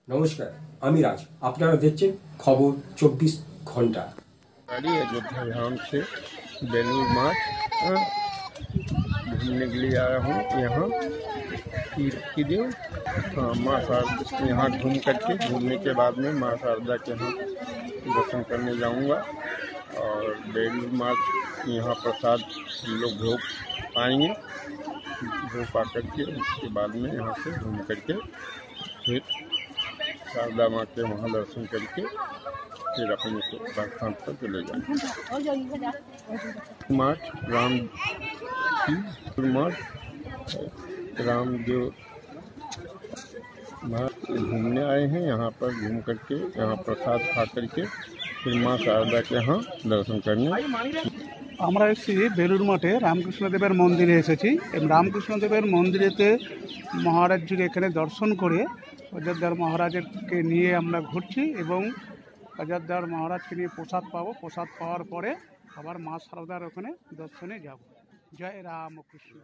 নমস্কার, আমি রাজ। আপনারা দেখছেন খবর 24 ঘন্টা। गाड़ी अयोध्या धाम से बेलूर माठ घूमने के लिए आया हूँ यहाँ की देव। माँ शारदा यहाँ घूमने के बाद में माँ शारदा के यहाँ दर्शन करने जाऊँगा और बेलूर माठ यहाँ प्रसाद हम लोग भोग पाएंगे। भोग पा करके उसके बाद में यहाँ से घूम करके फिर शारदा माँ के वहाँ दर्शन करके फिर अपने स्थान पर चले जाएंगे। मठ राम की मठ राम जो घूमने आए हैं यहाँ पर घूम करके यहाँ प्रसाद खा करके फिर माँ शारदा के यहाँ दर्शन करने। আমরা এসেছি বেলুর মঠে রামকৃষ্ণদেবের মন্দিরে এসেছি। রামকৃষ্ণদেবের মন্দিরেতে মহারাজজির এখানে দর্শন করে অযোধ্যার মহারাজকে নিয়ে আমরা ঘুরছি এবং অযোধ্যার মহারাজকে নিয়ে প্রসাদ পাবো। প্রসাদ পাওয়ার পরে আবার মা শারদার ওখানে দর্শনে যাব। জয় রামকৃষ্ণ।